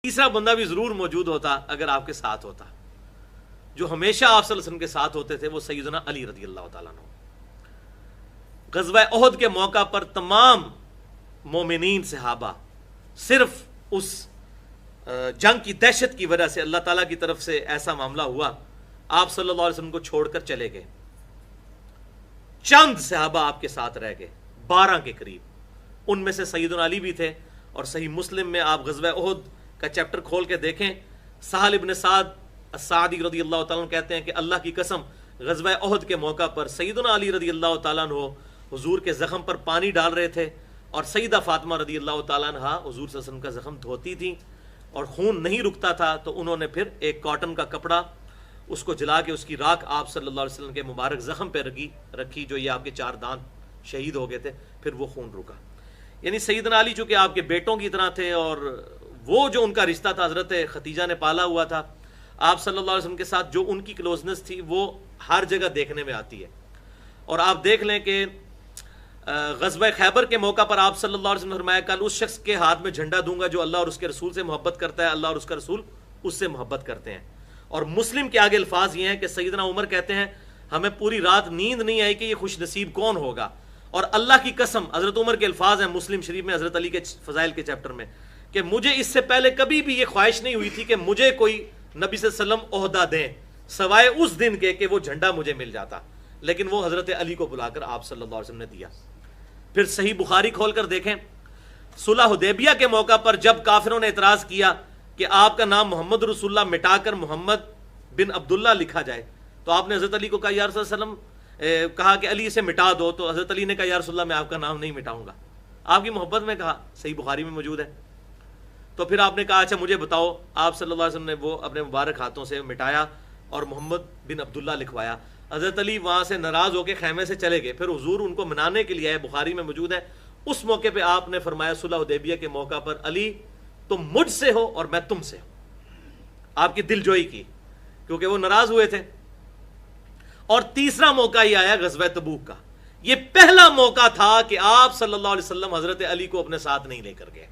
تیسرا بندہ بھی ضرور موجود ہوتا اگر آپ کے ساتھ ہوتا، جو ہمیشہ آپ صلی اللہ علیہ وسلم کے ساتھ ہوتے تھے، وہ سیدنا علی رضی اللہ تعالیٰ عنہ۔ غزوہ احد کے موقع پر تمام مومنین صحابہ صرف اس جنگ کی دہشت کی وجہ سے اللہ تعالیٰ کی طرف سے ایسا معاملہ ہوا، آپ صلی اللہ علیہ وسلم کو چھوڑ کر چلے گئے۔ چند صحابہ آپ کے ساتھ رہ گئے، 12 کے قریب، ان میں سے سیدنا علی بھی تھے۔ اور صحیح مسلم میں آپ غزوہ احد کا چیپٹر کھول کے دیکھیں، سہل ابن سعد السعدی رضی اللہ تعالیٰ عنہ کہتے ہیں کہ اللہ کی قسم غزوہ احد کے موقع پر سیدنا علی رضی اللہ تعالیٰ عنہ حضور کے زخم پر پانی ڈال رہے تھے، اور سیدہ فاطمہ رضی اللہ تعالیٰ عنہ حضور صلی اللہ علیہ وسلم کا زخم دھوتی تھیں، اور خون نہیں رکتا تھا، تو انہوں نے پھر ایک کاٹن کا کپڑا اس کو جلا کے اس کی راکھ آپ صلی اللہ علیہ وسلم کے مبارک زخم پہ رکھی، جو یہ آپ کے 4 دانت شہید ہو گئے تھے، پھر وہ خون رکا۔ یعنی سیدنا علی چونکہ آپ کے بیٹوں کی طرح تھے، اور وہ جو ان کا رشتہ تھا حضرت ختیجہ نے پالا ہوا تھا، آپ صلی اللہ علیہ وسلم کے ساتھ جو ان کی کلوزنس تھی وہ ہر جگہ دیکھنے میں آتی ہے۔ اور آپ دیکھ لیں کہ غزوہ خیبر کے موقع پر آپ صلی اللہ علیہ وسلم نے فرمایا، کل اس شخص کے ہاتھ میں جھنڈا دوں گا جو اللہ اور اس کے رسول سے محبت کرتا ہے، اللہ اور اس کا رسول اس سے محبت کرتے ہیں۔ اور مسلم کے آگے الفاظ یہ ہیں کہ سیدنا عمر کہتے ہیں ہمیں پوری رات نیند نہیں آئی کہ یہ خوش نصیب کون ہوگا، اور اللہ کی قسم، حضرت عمر کے الفاظ ہیں مسلم شریف میں حضرت علی کے فضائل کے چیپٹر میں، کہ مجھے اس سے پہلے کبھی بھی یہ خواہش نہیں ہوئی تھی کہ مجھے کوئی نبی صلی اللہ علیہ وسلم عہدہ دیں سوائے اس دن کے کہ وہ جھنڈا مجھے مل جاتا، لیکن وہ حضرت علی کو بلا کر آپ صلی اللہ علیہ وسلم نے دیا۔ پھر صحیح بخاری کھول کر دیکھیں، صلح حدیبیہ کے موقع پر جب کافروں نے اعتراض کیا کہ آپ کا نام محمد رسول اللہ مٹا کر محمد بن عبداللہ لکھا جائے، تو آپ نے حضرت علی کو کہا یا رسول اللہ علیہ وسلم، کہا کہ علی اسے مٹا دو، تو حضرت علی نے کہا یا رسول اللہ میں آپ کا نام نہیں مٹاؤں گا، آپ کی محبت میں کہا، صحیح بخاری میں موجود ہے۔ تو پھر آپ نے کہا اچھا مجھے بتاؤ، آپ صلی اللہ علیہ وسلم نے وہ اپنے مبارک ہاتھوں سے مٹایا اور محمد بن عبداللہ لکھوایا۔ حضرت علی وہاں سے ناراض ہو کے خیمے سے چلے گئے، پھر حضور ان کو منانے کے لیے آئے، بخاری میں موجود ہے۔ اس موقع پہ آپ نے فرمایا صلح حدیبیہ کے موقع پر، علی تم مجھ سے ہو اور میں تم سے ہوں، آپ کی دل جوئی کی، کیونکہ وہ ناراض ہوئے تھے۔ اور تیسرا موقع یہ آیا غزوہ تبوک کا، یہ پہلا موقع تھا کہ آپ صلی اللہ علیہ وسلم حضرت علی کو اپنے ساتھ نہیں لے کر گئے،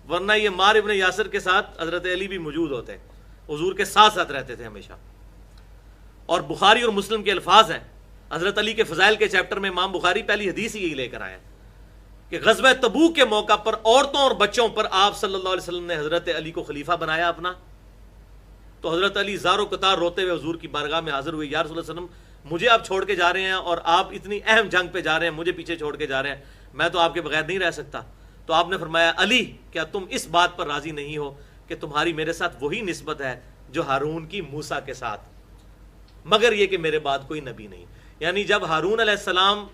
ورنہ یہ عمار ابن یاسر کے ساتھ حضرت علی بھی موجود ہوتے، حضور کے ساتھ ساتھ رہتے تھے ہمیشہ۔ اور بخاری اور مسلم کے الفاظ ہیں، حضرت علی کے فضائل کے چیپٹر میں امام بخاری پہلی حدیث یہی لے کر آئے کہ غزوہ تبوک کے موقع پر عورتوں اور بچوں پر آپ صلی اللہ علیہ وسلم نے حضرت علی کو خلیفہ بنایا اپنا، تو حضرت علی زار و قطار روتے ہوئے حضور کی بارگاہ میں حاضر ہوئے، یا رسول اللہ علیہ وسلم مجھے آپ چھوڑ کے جا رہے ہیں اور آپ اتنی اہم جنگ پہ جا رہے ہیں، مجھے پیچھے چھوڑ کے جا رہے ہیں، میں تو آپ کے بغیر نہیں رہ سکتا۔ تو آپ نے فرمایا علی کیا تم اس بات پر راضی نہیں ہو کہ تمہاری میرے ساتھ وہی نسبت ہے جو ہارون کی موسیٰ کے ساتھ، مگر یہ کہ میرے بعد کوئی نبی نہیں۔ یعنی جب ہارون علیہ السلام،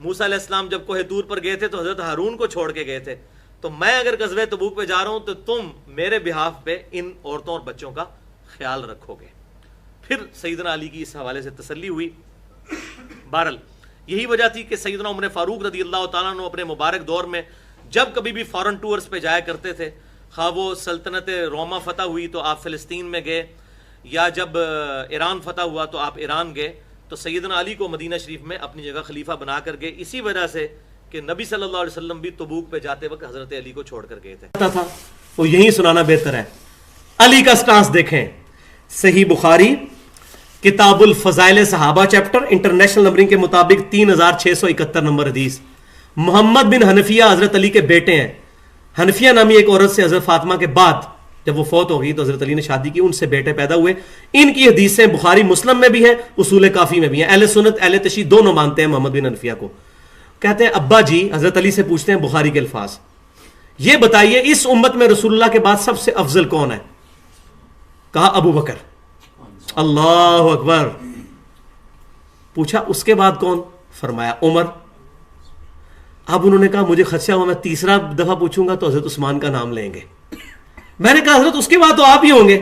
موسیٰ علیہ السلام جب کوہ طور پر گئے تھے تو حضرت ہارون کو چھوڑ کے گئے تھے، تو میں اگر غزوہ تبوک پہ جا رہا ہوں تو تم میرے بہاف پہ ان عورتوں اور بچوں کا خیال رکھو گے۔ پھر سیدنا علی کی اس حوالے سے تسلی ہوئی۔ بہرحال یہی وجہ تھی کہ سیدنا عمر فاروق رضی اللہ تعالیٰ عنہ اپنے مبارک دور میں جب کبھی بھی فارن ٹورز پہ جایا کرتے تھے، خواہ وہ سلطنت روما فتح ہوئی تو آپ فلسطین میں گئے، یا جب ایران فتح ہوا تو آپ ایران گئے، تو سیدنا علی کو مدینہ شریف میں اپنی جگہ خلیفہ بنا کر گئے، اسی وجہ سے کہ نبی صلی اللہ علیہ وسلم بھی تبوک پہ جاتے وقت حضرت علی کو چھوڑ کر گئے تھے۔ وہ یہی سنانا بہتر ہے۔ علی کا سٹانس دیکھیں، صحیح بخاری کتاب الفضائل صحابہ چیپٹر انٹرنیشنل نمبرنگ کے مطابق 3671 نمبر حدیث، محمد بن حنفیہ حضرت علی کے بیٹے ہیں۔ حنفیہ نامی ایک عورت سے حضرت فاطمہ کے بعد جب وہ فوت ہو گئی تو حضرت علی نے شادی کی، ان سے بیٹے پیدا ہوئے۔ ان کی حدیثیں بخاری مسلم میں بھی ہیں، اصول کافی میں بھی ہیں۔ اہل سنت اہل تشیع دونوں مانتے ہیں محمد بن حنفیہ کو۔ کہتے ہیں ابا جی حضرت علی سے پوچھتے ہیں بخاری کے الفاظ، یہ بتائیے اس امت میں رسول اللہ کے بعد سب سے افضل کون ہے؟ کہا ابو بکر۔ اللہ اکبر۔ پوچھا اس کے بعد کون؟ فرمایا عمر۔ اب انہوں نے کہا مجھے خدشہ ہوا میں تیسرا دفعہ پوچھوں گا تو حضرت عثمان کا نام لیں گے۔ میں نے کہا حضرت اس کے بعد تو آپ ہی ہوں گے۔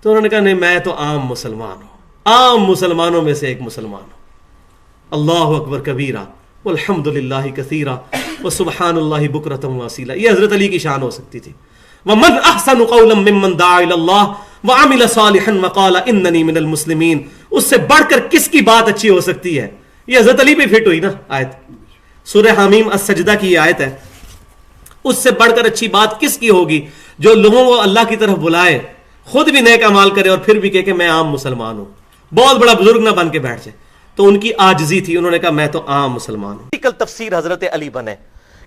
تو انہوں نے کہا نہیں، میں تو عام مسلمان ہوں، عام مسلمانوں میں سے ایک مسلمان ہوں۔ اللہ اکبر کبیرہ والحمد للہ کثیرہ وسبحان اللہ بکرۃ واصیلا۔ یہ حضرت علی کی شان ہو سکتی تھی۔ ومن احسن قولا ممن دعا الی اللہ وعمل صالحا وقال اننی من المسلمین۔ اس سے بڑھ کر کس کی بات اچھی ہو سکتی ہے؟ یہ حضرت علی پہ فٹ ہوئی نا آیت، سورہ حمیم السجدہ کی یہ آیت ہے، اس سے بڑھ کر اچھی بات کس کی ہوگی؟ جو لوگوں کو اللہ کی طرف بلائے, خود بھی نیک اعمال کرے اور پھر بھی کہے کہ میں عام مسلمان ہوں, بہت بڑا بزرگ نہ بن کے بیٹھ جائے. تو ان کی عاجزی تھی, انہوں نے کہا میں تو عام مسلمان ہوں. کل تفسیر حضرت علی بنے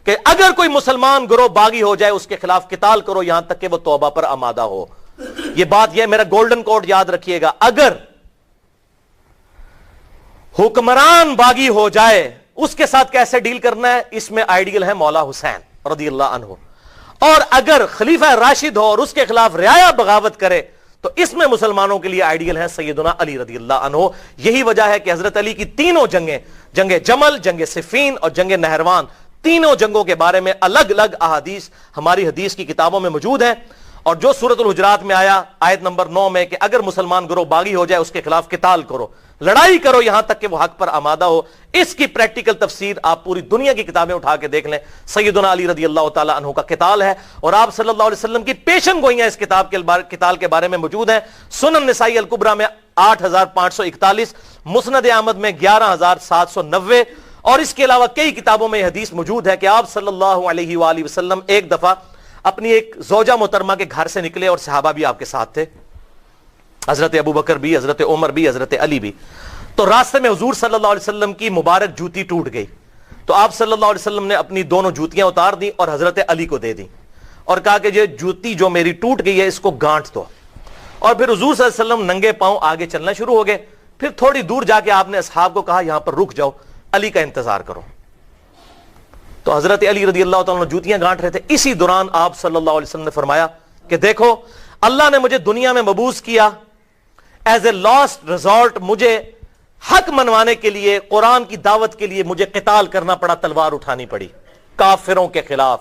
کہ اگر کوئی مسلمان گروہ باغی ہو جائے اس کے خلاف قتال کرو یہاں تک کہ وہ توبہ پر آمادہ ہو. یہ بات, یہ میرا گولڈن کوڈ یاد رکھیے گا, اگر حکمران باغی ہو جائے اس کے ساتھ کیسے ڈیل کرنا ہے, اس میں آئیڈیل ہے مولا حسین رضی اللہ عنہ. اور اگر خلیفہ راشد ہو اور اس کے خلاف رعایا بغاوت کرے تو اس میں مسلمانوں کے لیے آئیڈیل ہے سیدنا علی رضی اللہ عنہ. یہی وجہ ہے کہ حضرت علی کی تینوں جنگیں, جنگ جمل, جنگ صفین اور جنگ نہروان, تینوں جنگوں کے بارے میں الگ الگ احادیث ہماری حدیث کی کتابوں میں موجود ہیں. اور جو سورۃ الحجرات میں آیا آیت نمبر 9 میں کہ اگر مسلمان گروہ باغی ہو جائے اس کے خلاف قتال کرو, لڑائی کرو یہاں تک کہ وہ حق پر آمادہ ہو, اس کی پریکٹیکل تفسیر آپ پوری دنیا کی کتابیں اٹھا کے دیکھ لیں. سیدنا علی رضی اللہ تعالی عنہ کا قتال ہے اور آپ صلی اللہ علیہ وسلم کی پیشن گوئیاں اس کتاب کے قتال کے بارے میں موجود ہیں. سنن نسائی الکبریٰ میں 8541, مسند احمد میں 11790, اور اس کے علاوہ کئی کتابوں میں یہ حدیث موجود ہے کہ آپ صلی اللہ علیہ وآلہ وسلم ایک دفعہ اپنی ایک زوجہ محترمہ کے گھر سے نکلے اور صحابہ بھی آپ کے ساتھ تھے, حضرت ابو بکر بھی, حضرت عمر بھی, حضرت علی بھی. تو راستے میں حضور صلی اللہ علیہ وسلم کی مبارک جوتی ٹوٹ گئی تو آپ صلی اللہ علیہ وسلم نے اپنی دونوں جوتیاں اتار دی اور حضرت علی کو دے دی اور کہا کہ یہ جوتی جو میری ٹوٹ گئی ہے اس کو گانٹ دو. اور پھر حضور صلی اللہ علیہ وسلم ننگے پاؤں آگے چلنا شروع ہو گئے. پھر تھوڑی دور جا کے آپ نے اصحاب کو کہا یہاں پر رک جاؤ, علی کا انتظار کرو. تو حضرت علی رضی اللہ تعالیٰ عنہ جوتیاں گانٹ رہے تھے. اسی دوران آپ صلی اللہ علیہ وسلم نے فرمایا کہ دیکھو اللہ نے مجھے دنیا میں مبعوث کیا ایز اے لاسٹ ریزورٹ, مجھے حق منوانے کے لیے, قرآن کی دعوت کے لیے مجھے قتال کرنا پڑا, تلوار اٹھانی پڑی کافروں کے خلاف.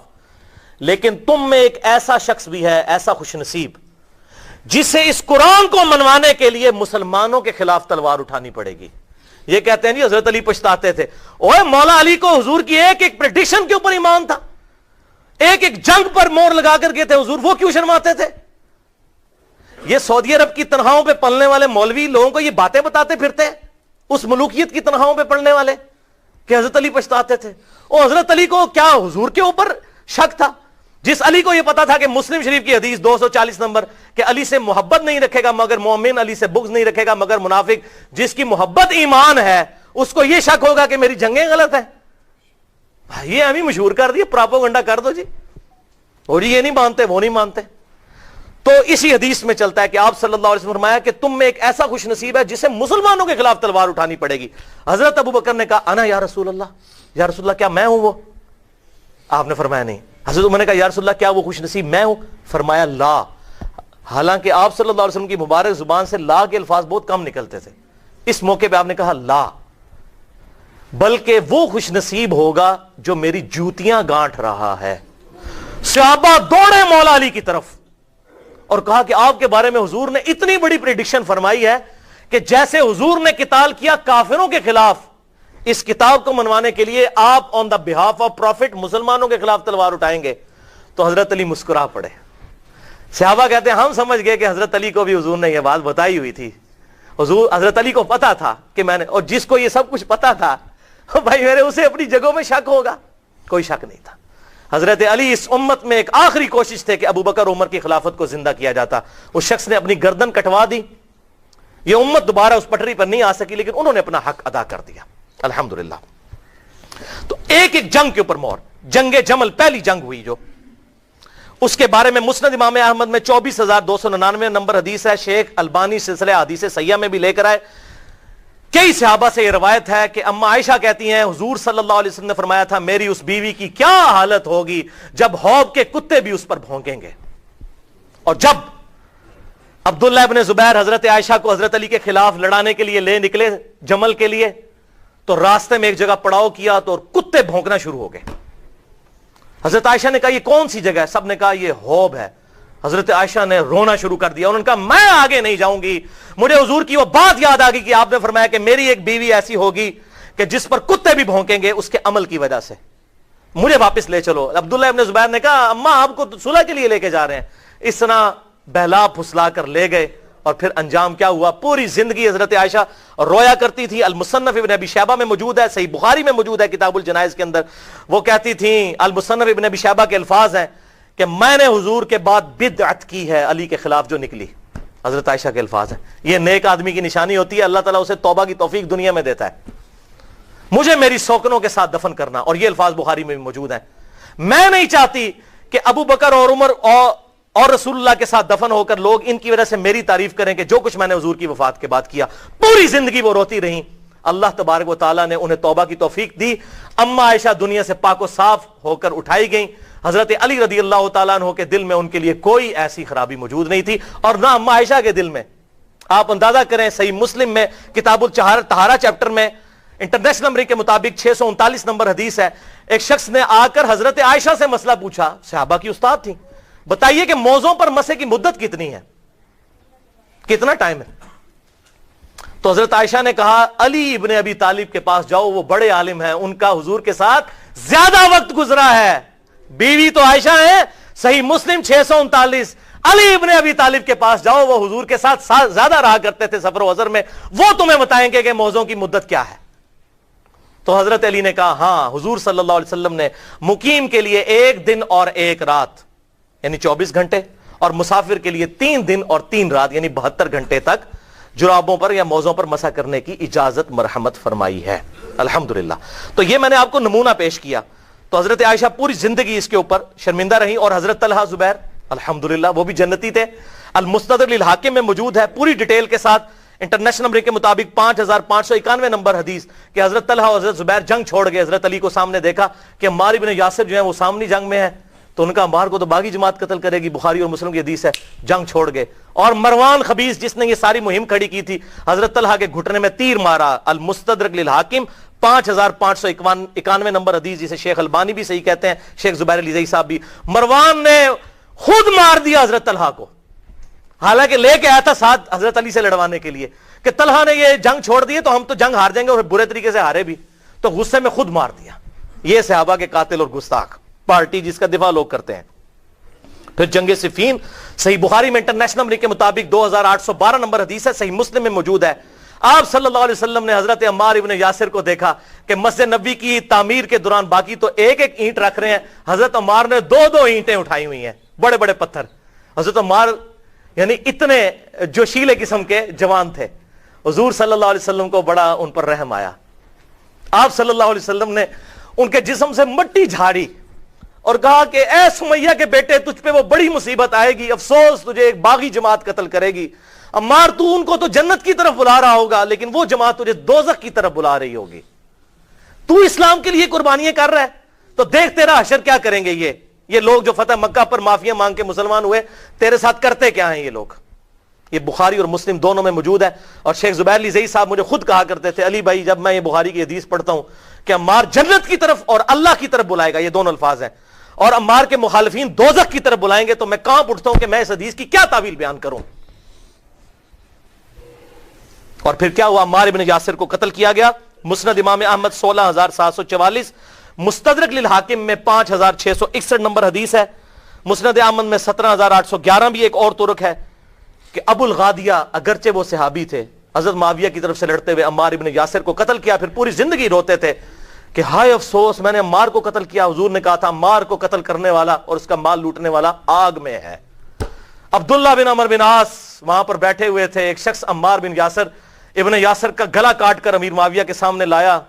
لیکن تم میں ایک ایسا شخص بھی ہے, ایسا خوش نصیب, جسے اس قرآن کو منوانے کے لیے مسلمانوں کے خلاف تلوار اٹھانی پڑے گی. یہ کہتے ہیں جی حضرت علی پچھتاتے تھے, اوے مولا علی کو حضور کی ایک ایک پریڈکشن کے اوپر ایمان تھا, ایک ایک جنگ پر مور لگا کر گئے تھے حضور, وہ کیوں شرماتے تھے؟ یہ سعودی عرب کی تنخواہوں پہ پلنے والے مولوی لوگوں کو یہ باتیں بتاتے پھرتے ہیں, اس ملوکیت کی تنخواہوں پہ پڑھنے والے, کہ حضرت علی پچھتاتے تھے. اور حضرت علی کو کیا حضور کے اوپر شک تھا؟ جس علی کو یہ پتا تھا کہ مسلم شریف کی حدیث 240 نمبر کہ علی سے محبت نہیں رکھے گا مگر مومن, علی سے بغض نہیں رکھے گا مگر منافق, جس کی محبت ایمان ہے اس کو یہ شک ہوگا کہ میری جنگیں غلط ہیں. یہ ہمیں مشہور کر دیا, پراپوگنڈا کر دو جی, اور یہ نہیں مانتے وہ نہیں مانتے. تو اسی حدیث میں چلتا ہے کہ آپ صلی اللہ علیہ وسلم فرمایا کہ تم میں ایک ایسا خوش نصیب ہے جسے مسلمانوں کے خلاف تلوار اٹھانی پڑے گی. حضرت ابو بکر نے کہا انا یا رسول اللہ, یا رسول اللہ کیا میں ہوں وہ؟ آپ نے فرمایا نہیں. حضرت عمر نے کہا یا رسول اللہ کیا وہ خوش نصیب میں ہوں؟ فرمایا لا. حالانکہ آپ صلی اللہ علیہ وسلم کی مبارک زبان سے لا کے الفاظ بہت کم نکلتے تھے, اس موقع پہ آپ نے کہا لا, بلکہ وہ خوش نصیب ہوگا جو میری جوتیاں گانٹ رہا ہے. صحابہ دوڑے مولا علی کی طرف اور کہا کہ آپ کے بارے میں حضور نے اتنی بڑی پریڈکشن فرمائی ہے کہ جیسے حضور نے قتال کیا کافروں کے خلاف, اس کتاب کو منوانے کے لیے آپ آن دا بہاف آف پروفٹ مسلمانوں کے خلاف تلوار اٹھائیں گے. تو حضرت علی مسکرا پڑے. صحابہ کہتے ہیں ہم سمجھ گئے کہ حضرت علی کو بھی حضور نے یہ بات بتائی ہوئی تھی. حضرت علی کو پتا تھا کہ میں نے, اور جس کو یہ سب کچھ پتا تھا بھائی میرے اسے اپنی جگہوں میں شک ہوگا, کوئی شک نہیں تھا. حضرت علی اس امت میں ایک آخری کوشش تھے کہ ابو بکر عمر کی خلافت کو زندہ کیا جاتا. اس شخص نے اپنی گردن کٹوا دی, یہ امت دوبارہ اس پٹری پر نہیں آ سکی, لیکن انہوں نے اپنا حق ادا کر دیا الحمدللہ. تو ایک ایک جنگ کے اوپر مور, جنگ جمل پہلی جنگ ہوئی جو, اس کے بارے میں مسند امام احمد میں 24,299 نمبر حدیث ہے, شیخ البانی سلسلہ حدیث صحیحہ میں بھی لے کر آئے. کئی صحابہ سے یہ روایت ہے کہ اما عائشہ کہتی ہیں حضور صلی اللہ علیہ وسلم نے فرمایا تھا میری اس بیوی کی کیا حالت ہوگی جب حوض کے کتے بھی اس پر بھونکیں گے. اور جب عبداللہ ابن زبیر حضرت عائشہ کو حضرت علی کے خلاف لڑانے کے لیے لے نکلے جمل کے لیے, تو راستے میں ایک جگہ پڑاؤ کیا تو کتے بھونکنا شروع ہو گئے. حضرت عائشہ نے کہا یہ کون سی جگہ ہے؟ سب نے کہا یہ حوض ہے. حضرت عائشہ نے رونا شروع کر دیا, انہوں نے کہا میں آگے نہیں جاؤں گی. مجھے حضور کی وہ بات یاد آ گئی کہ آپ نے فرمایا کہ میری ایک بیوی ایسی ہوگی کہ جس پر کتے بھی بھونکیں گے اس کے عمل کی وجہ سے, مجھے واپس لے چلو. عبداللہ ابن زبیر نے کہا اماں آپ کو صلح کے لیے لے کے جا رہے ہیں. اس طرح بہلا پھسلا کر لے گئے, اور پھر انجام کیا ہوا؟ پوری زندگی حضرت عائشہ رویا کرتی تھی. المصنف ابن ابی شیبہ میں موجود ہے, صحیح بخاری میں موجود ہے کتاب الجنائز کے اندر. وہ کہتی تھیں, المصنف ابن ابی شیبہ کے الفاظ ہیں کہ میں نے حضور کے بعد بدعت کی ہے علی کے خلاف جو نکلی. حضرت عائشہ کے الفاظ ہیں. یہ نیک آدمی کی نشانی ہوتی ہے, اللہ تعالیٰ اسے توبہ کی توفیق دنیا میں دیتا ہے. مجھے میری سوکنوں کے ساتھ دفن کرنا, اور یہ الفاظ بخاری میں بھی موجود ہیں. میں نہیں چاہتی کہ ابو بکر اور عمر اور رسول اللہ کے ساتھ دفن ہو کر لوگ ان کی وجہ سے میری تعریف کریں کہ جو کچھ میں نے حضور کی وفات کے بعد کیا. پوری زندگی وہ روتی رہیں. اللہ تبارک و تعالیٰ نے انہیں توبہ کی توفیق دی. اما عائشہ دنیا سے پاک و صاف ہو کر اٹھائی گئیں. حضرت علی رضی اللہ تعالیٰ عنہ کے دل میں ان کے لیے کوئی ایسی خرابی موجود نہیں تھی, اور نہ اما عائشہ کے دل میں. آپ اندازہ کریں, صحیح مسلم میں کتاب الطہارہ چیپٹر میں انٹرنیشنل نمبر کے مطابق 639 نمبر حدیث ہے, ایک شخص نے آ کر حضرت عائشہ سے مسئلہ پوچھا. صحابہ کی استاد تھی. بتائیے کہ موزوں پر مسے کی مدت کتنی ہے, کتنا ٹائم ہے؟ تو حضرت عائشہ نے کہا علی ابن ابی طالب کے پاس جاؤ, وہ بڑے عالم ہیں, ان کا حضور کے ساتھ زیادہ وقت گزرا ہے. بیوی تو عائشہ ہے, صحیح مسلم 639. علی ابن ابی طالب کے پاس جاؤ, وہ حضور کے ساتھ زیادہ رہا کرتے تھے سفر و حضر میں, وہ تمہیں بتائیں گے کہ موزوں کی مدت کیا ہے. تو حضرت علی نے کہا ہاں, حضور صلی اللہ علیہ وسلم نے مقیم کے لیے 1 دن اور 1 رات یعنی 24 گھنٹے, اور مسافر کے لیے 3 دن اور 3 رات یعنی 72 گھنٹے تک جرابوں پر یا موزوں پر مسح کرنے کی اجازت مرحمت فرمائی ہے. الحمدللہ. تو یہ میں نے آپ کو نمونہ پیش کیا. تو حضرت عائشہ پوری زندگی اس کے اوپر شرمندہ رہی, اور حضرت طلحہ زبیر الحمدللہ وہ بھی جنتی تھے. المستدرک للحاکم میں موجود ہے پوری ڈیٹیل کے ساتھ, انٹرنیشنل نمبر کے مطابق 5591 نمبر حدیث کہ حضرت طلحہ اور حضرت زبیر جنگ چھوڑ گئے. حضرت علی کو سامنے دیکھا کہ عمار ابن یاسر جو ہیں وہ سامنے جنگ میں ہیں, تو ان کا عمار کو تو باغی جماعت قتل کرے گی. بخاری اور مسلم کی حدیث ہے. جنگ چھوڑ گئے, اور مروان خبیث جس نے یہ ساری مہم کھڑی کی تھی, حضرت طلحہ کے گھٹنے میں تیر مارا. المستدرک للحاکم 5591 نمبر حدیث, جسے شیخ البانی بھی صحیح کہتے ہیں, شیخ زبیر علی زئی صاحب بھی. مروان نے خود مار دیا حضرت طلحہ کو, حالانکہ لے کے آیا تھا ساتھ حضرت علی سے لڑوانے کے لیے کہ طلحہ نے یہ جنگ چھوڑ دی تو ہم تو جنگ ہار جائیں گے, اور برے طریقے سے ہارے بھی, تو غصے میں خود مار دیا. یہ صحابہ کے قاتل اور گستاخ پارٹی جس کا دفاع لوگ کرتے ہیں. پھر جنگ صفین صحیح بخاری میں انٹرنیشنل نمبر کے مطابق 2812 نمبر حدیث ہے, صحیح مسلم میں موجود ہے. آپ صلی اللہ علیہ وسلم نے حضرت عمار ابن یاسر کو دیکھا کہ مسجد نبی کی تعمیر کے دوران باقی تو ایک ایک اینٹ رکھ رہے ہیں, حضرت عمار نے 2 اینٹیں اٹھائی ہوئی ہیں, بڑے بڑے پتھر. حضرت عمار یعنی اتنے جوشیلے قسم کے جوان تھے. حضور صلی اللہ علیہ وسلم کو بڑا ان پر رحم آیا. آپ صلی اللہ علیہ وسلم نے ان کے جسم سے مٹی جھاڑی اور کہا کہ اے سمیہ کے بیٹے, تجھ پہ وہ بڑی مصیبت آئے گی, افسوس تجھے ایک باغی جماعت قتل کرے گی. عمار تو ان کو تو جنت کی طرف بلا رہا ہوگا, لیکن وہ جماعت تجھے دوزخ کی طرف بلا رہی ہوگی. تو اسلام کے لیے قربانیاں کر رہا ہے, تو دیکھ تیرا حشر کیا کریں گے. یہ لوگ جو فتح مکہ پر معافیاں مانگ کے مسلمان ہوئے, تیرے ساتھ کرتے کیا ہیں یہ لوگ. یہ بخاری اور مسلم دونوں میں موجود ہے. اور شیخ زبیر علی زئی صاحب مجھے خود کہا کرتے تھے, علی بھائی جب میں یہ بخاری کی حدیث پڑھتا ہوں کہ عمار جنت کی طرف اور اللہ کی طرف بلائے گا, یہ دونوں الفاظ ہیں, اور عمار کے مخالفین دوزخ کی طرف بلائیں گے, تو میں کانپ اٹھتا ہوں کہ میں اس حدیث کی کیا تعویل بیان کروں. اور پھر کیا ہوا, عمار ابن یاسر کو قتل کیا گیا. مسند امام احمد 16744, مستدرک للحاکم میں 5661 نمبر حدیث ہے. مسند احمد میں 17811 بھی ایک اور طرق ہے کہ ابو الغادیہ اگرچہ وہ صحابی تھے, حضرت معاویہ کی طرف سے لڑتے ہوئے عمار ابن یاسر کو قتل کیا. پھر پوری زندگی روتے تھے کہ ہائے افسوس میں نے عمار کو قتل کیا. حضور نے کہا تھا عمار کو قتل کرنے والا اور اس کا مال لوٹنے والا آگ میں ہے. عبداللہ بن عمر بن عاص وہاں پر بیٹھے ہوئے تھے. ایک شخص عمار بن یاسر ابن یاسر کا گلا کاٹ کر امیر معاویہ کے سامنے لایا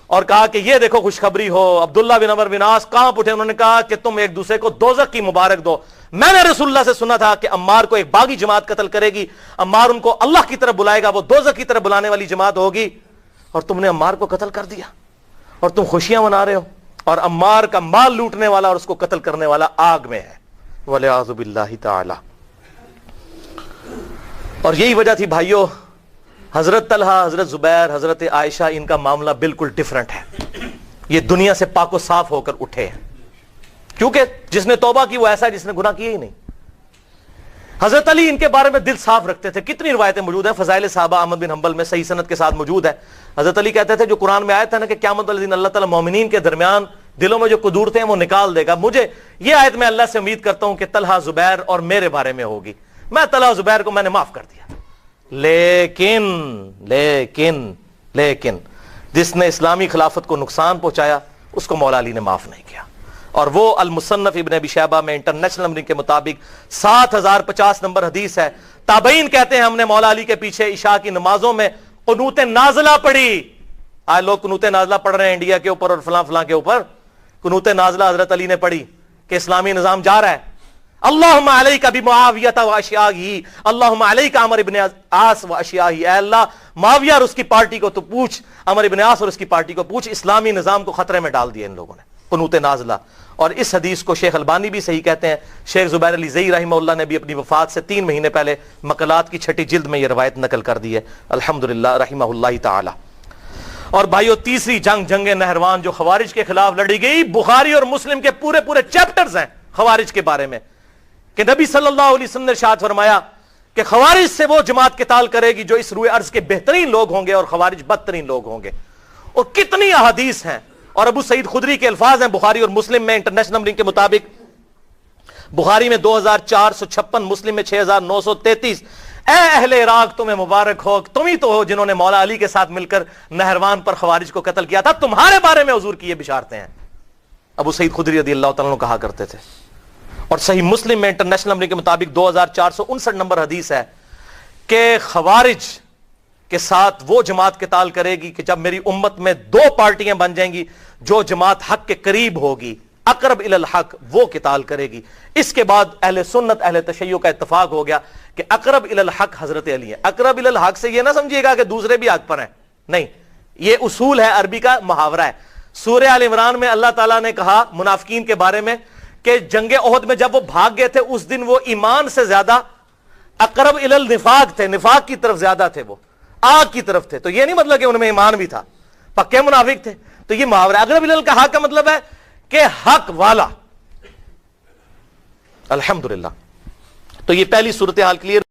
اور کہا کہ یہ دیکھو خوشخبری ہو. عبداللہ بن عمر بن عاص کہاں اٹھے, انہوں نے کہا کہ تم ایک دوسرے کو دوزخ کی مبارک دو. میں نے رسول اللہ سے سنا تھا کہ عمار کو ایک باغی جماعت قتل کرے گی, عمار ان کو اللہ کی طرف بلائے گا, وہ دوزخ کی طرف بلانے والی جماعت ہوگی, اور تم نے عمار کو قتل کر دیا اور تم خوشیاں منا رہے ہو, اور عمار کا مال لوٹنے والا اور اس کو قتل کرنے والا آگ میں ہے. والعیاذ باللہ تعالی. اور یہی وجہ تھی بھائیو, حضرت طلحہ, حضرت زبیر, حضرت عائشہ, ان کا معاملہ بالکل ڈیفرنٹ ہے. یہ دنیا سے پاک و صاف ہو کر اٹھے ہیں, کیونکہ جس نے توبہ کی وہ ایسا ہے جس نے گناہ کیے ہی نہیں. حضرت علی ان کے بارے میں دل صاف رکھتے تھے. کتنی روایتیں موجود ہیں فضائل صحابہ احمد بن حنبل میں صحیح سند کے ساتھ موجود ہے. حضرت علی کہتے تھے جو قرآن میں آیت تھا نا کہ قیامت والے دن اللہ تعالیٰ مومنین کے درمیان دلوں میں جو قدورتیں ہیں وہ نکال دے گا, مجھے یہ آیت میں اللہ سے امید کرتا ہوں کہ طلحہ زبیر اور میرے بارے میں ہوگی. میں طلحہ زبیر کو میں نے معاف کر دیا, لیکن لیکن لیکن جس نے اسلامی خلافت کو نقصان پہنچایا اس کو مولا علی نے معاف نہیں کیا. اور وہ المصنف ابن ابی شیبہ میں انٹرنیشنل نمبرنگ کے مطابق 7050 نمبر حدیث ہے. تابعین کہتے ہیں ہم نے مولا علی کے پیچھے عشاء کی نمازوں میں قنوت نازلہ پڑھی. آج لوگ قنوت نازلہ پڑھ رہے ہیں انڈیا کے اوپر اور فلاں فلاں کے اوپر. قنوت نازلہ حضرت علی نے پڑھی کہ اسلامی نظام جا رہا ہے. اللہم علیک بمعاویہ و اشیاءہ، اللہم علیک عمر ابن عاص و اشیاءہ. اے اللہ معاویہ اور اس کی پارٹی کو تو پوچھ، عمر ابن عاص اور اس کی پارٹی کو پوچھ. اسلامی نظام کو خطرے میں ڈال دیا ان لوگوں نے. قنوت نازلہ. اور اس حدیث کو شیخ البانی بھی صحیح کہتے ہیں. شیخ زبیر علی زئی رحمہ اللہ نے بھی اپنی وفات سے 3 مہینے پہلے مقالات کی 6 جلد میں یہ روایت نقل کر دی ہے الحمدللہ رحمہ اللہ تعالی. اور بھائیو تیسری جنگ، جنگ نہروان، جو خوارج کے خلاف لڑی گئی، بخاری اور مسلم کے پورے چیپٹرز ہیں خوارج کے بارے میں، کہ نبی صلی اللہ علیہ وسلم نے ارشاد فرمایا کہ خوارج سے وہ جماعت قتال کرے گی جو اس روئے ارض کے بہترین لوگ ہوں گے اور خوارج بدترین لوگ ہوں گے. اور کتنی احادیث ہیں. اور ابو سعید خدری کے الفاظ ہیں بخاری اور مسلم میں انٹرنیشنل نمبرنگ کے مطابق، بخاری میں 2456، مسلم میں 6933. اے اہل عراق تمہیں مبارک ہو، تم ہی تو ہو جنہوں نے مولا علی کے ساتھ مل کر نہروان پر خوارج کو قتل کیا تھا. تمہارے بارے میں حضور کی یہ بشارتیں ہیں. ابو سعید خدری رضی اللہ تعالیٰ عنہ کہا کرتے تھے. اور صحیح مسلم میں انٹرنیشنل نمبرنگ کے مطابق 2459 نمبر حدیث ہے کہ خوارج کے ساتھ وہ جماعت قتال کرے گی کہ جب میری امت میں 2 پارٹیاں بن جائیں گی، جو جماعت حق کے قریب ہوگی، اقرب الی الحق، وہ قتال کرے گی. اس کے بعد اہل سنت اہل تشیع کا اتفاق ہو گیا کہ اقرب الی الحق حضرت علی ہے. اقرب الی الحق سے یہ نہ سمجھیے گا کہ دوسرے بھی حق پر ہیں، نہیں، یہ اصول ہے، عربی کا محاورہ ہے. سورہ آل عمران میں اللہ تعالیٰ نے کہا منافقین کے بارے میں کہ جنگ احد میں جب وہ بھاگ گئے تھے اس دن وہ ایمان سے زیادہ اقرب الی النفاق تھے، نفاق کی طرف زیادہ تھے، وہ آگ کی طرف تھے. تو یہ نہیں مطلب کہ ان میں ایمان بھی تھا، پکے منافق تھے. تو یہ محاورہ اقرب الی الحق کا مطلب ہے کہ حق والا. الحمدللہ. تو یہ پہلی صورتحال کلیئر.